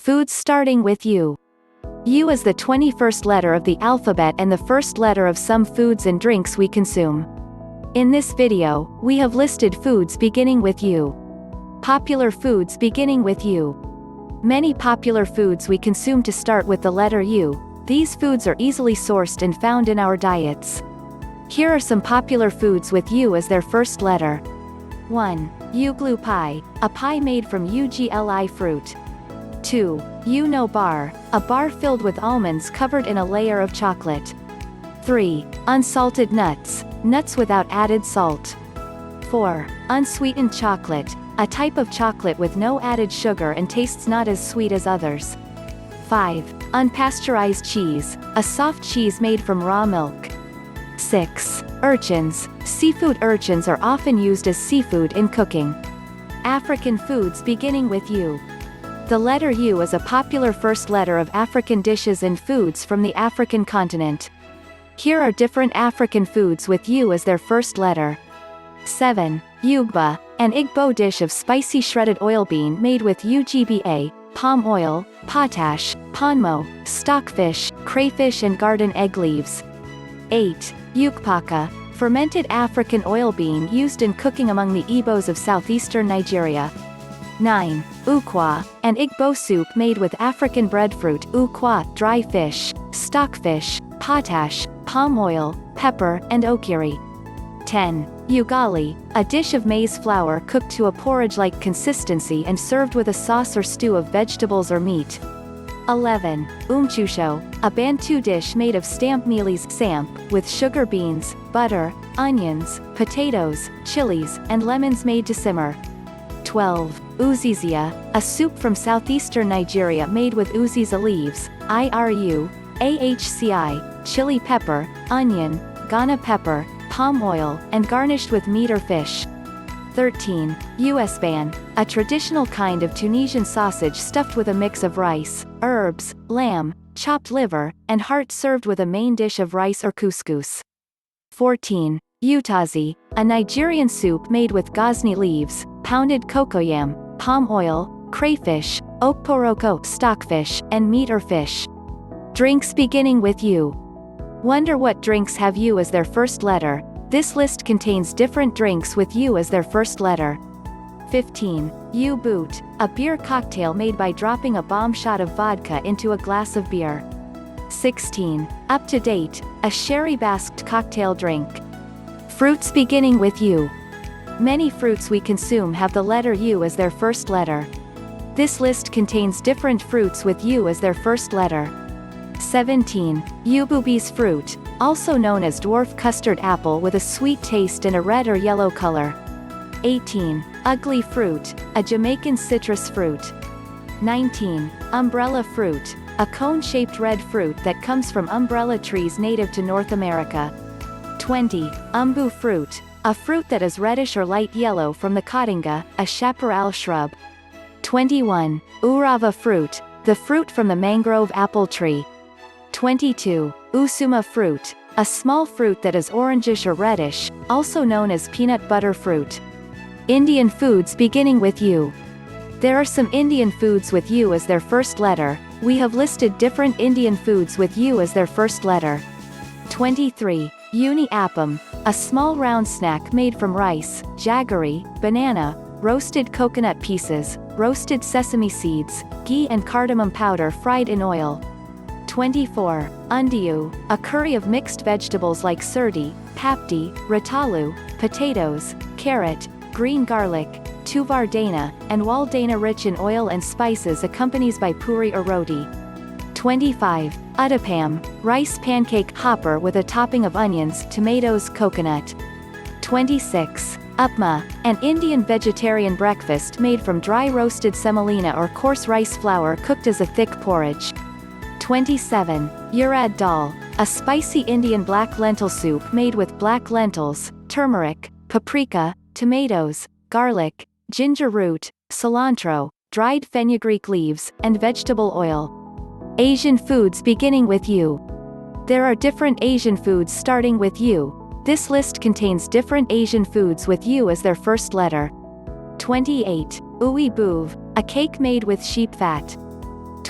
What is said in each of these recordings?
Foods starting with U. U is the 21st letter of the alphabet and the first letter of some foods and drinks we consume. In this video, we have listed foods beginning with U. Popular foods beginning with U. Many popular foods we consume to start with the letter U. These foods are easily sourced and found in our diets. Here are some popular foods with U as their first letter. 1. Uglu pie, a pie made from Ugli fruit. 2. Bar, a bar filled with almonds covered in a layer of chocolate. 3. Unsalted nuts, nuts without added salt. 4. Unsweetened chocolate, a type of chocolate with no added sugar and tastes not as sweet as others. 5. Unpasteurized cheese, a soft cheese made from raw milk. 6. Urchins, seafood. Urchins are often used as seafood in cooking. African foods beginning with U. The letter U is a popular first letter of African dishes and foods from the African continent. Here are different African foods with U as their first letter. 7. Ugba, an Igbo dish of spicy shredded oil bean made with Ugba, palm oil, potash, ponmo, stockfish, crayfish and garden egg leaves. 8. Ukpaka, fermented African oil bean used in cooking among the Igbos of Southeastern Nigeria. 9. Ukwa, an Igbo soup made with African breadfruit, Ukwa, dry fish, stockfish, potash, palm oil, pepper, and okiri. 10. Ugali, a dish of maize flour cooked to a porridge-like consistency and served with a sauce or stew of vegetables or meat. 11. Umngqusho, a Bantu dish made of stamped mielies samp, with sugar beans, butter, onions, potatoes, chilies, and lemons made to simmer. 12. Uzizia, a soup from southeastern Nigeria made with uziza leaves, ahci, chili pepper, onion, Ghana pepper, palm oil, and garnished with meat or fish. 13. Usban, a traditional kind of Tunisian sausage stuffed with a mix of rice, herbs, lamb, chopped liver, and heart served with a main dish of rice or couscous. 14. Utazi, a Nigerian soup made with garnished leaves, pounded cocoyam, palm oil, crayfish, okporoko, stockfish, and meat or fish. Drinks beginning with U. Wonder what drinks have U as their first letter? This list contains different drinks with U as their first letter. 15. U-boot, a beer cocktail made by dropping a bomb shot of vodka into a glass of beer. 16. Up to date, a sherry-basked cocktail drink. Fruits beginning with U. Many fruits we consume have the letter U as their first letter. This list contains different fruits with U as their first letter. 17. Ububis fruit, also known as dwarf custard apple with a sweet taste and a red or yellow color. 18. Ugli fruit, a Jamaican citrus fruit. 19. Umbrella fruit, a cone-shaped red fruit that comes from umbrella trees native to North America. 20. Umbu fruit, a fruit that is reddish or light yellow from the caatinga, a chaparral shrub. 21. Urava fruit, the fruit from the mangrove apple tree. 22. Usuma fruit, a small fruit that is orangish or reddish, also known as peanut butter fruit. Indian foods beginning with U. There are some Indian foods with U as their first letter. We have listed different Indian foods with U as their first letter. 23. Uni appam, a small round snack made from rice, jaggery, banana, roasted coconut pieces, roasted sesame seeds, ghee and cardamom powder fried in oil. 24. Undiu, a curry of mixed vegetables like surdi, papdi, ratalu, potatoes, carrot, green garlic, tuvar dana, and wal dana rich in oil and spices accompanied by puri or roti. 25. Uttapam, rice pancake hopper with a topping of onions, tomatoes, coconut. 26. Upma, an Indian vegetarian breakfast made from dry roasted semolina or coarse rice flour cooked as a thick porridge. 27. Urad dal, a spicy Indian black lentil soup made with black lentils, turmeric, paprika, tomatoes, garlic, ginger root, cilantro, dried fenugreek leaves, and vegetable oil. Asian foods beginning with U. There are different Asian foods starting with U. This list contains different Asian foods with U as their first letter. 28. Uwi bouv, a cake made with sheep fat.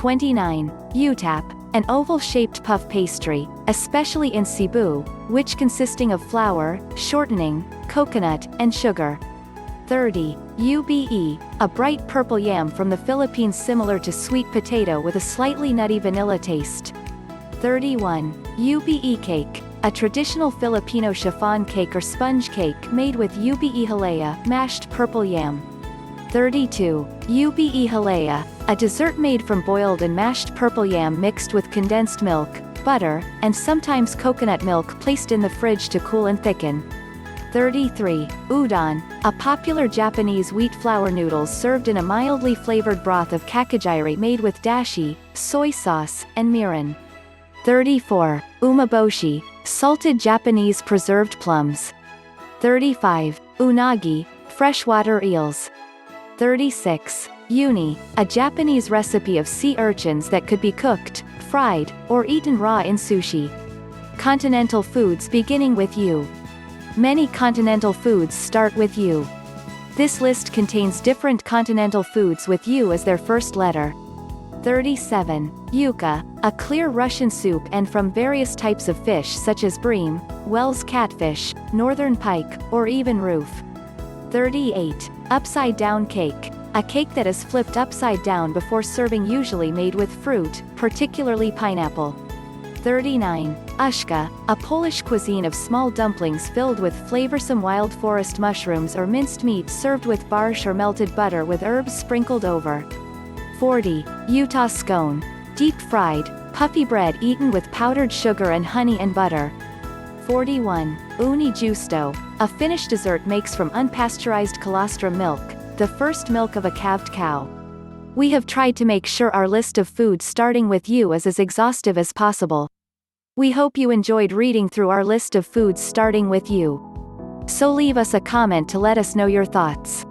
29. Utap, an oval-shaped puff pastry, especially in Cebu, which consisting of flour, shortening, coconut, and sugar. 30. Ube, a bright purple yam from the Philippines similar to sweet potato with a slightly nutty vanilla taste. 31. Ube cake, a traditional Filipino chiffon cake or sponge cake made with ube halaya, mashed purple yam. 32. Ube halaya, a dessert made from boiled and mashed purple yam mixed with condensed milk, butter, and sometimes coconut milk placed in the fridge to cool and thicken. 33. Udon, a popular Japanese wheat flour noodles served in a mildly flavored broth of kakijiri made with dashi, soy sauce, and mirin. 34. Umeboshi, salted Japanese preserved plums. 35. Unagi, freshwater eels. 36. Uni, a Japanese recipe of sea urchins that could be cooked, fried, or eaten raw in sushi. Continental foods beginning with U. Many continental foods start with U. This list contains different continental foods with U as their first letter. 37. Yuca, a clear Russian soup and from various types of fish such as bream, Wells catfish, northern pike, or even roof. 38. Upside down cake, a cake that is flipped upside down before serving, usually made with fruit, particularly pineapple. 39. Uszka, a Polish cuisine of small dumplings filled with flavorsome wild forest mushrooms or minced meat served with barsh or melted butter with herbs sprinkled over. 40. Utah scone, deep-fried, puffy bread eaten with powdered sugar and honey and butter. 41. Uni juusto, a Finnish dessert makes from unpasteurized colostrum milk, the first milk of a calved cow. We have tried to make sure our list of foods starting with U is as exhaustive as possible. We hope you enjoyed reading through our list of foods starting with U. So leave us a comment to let us know your thoughts.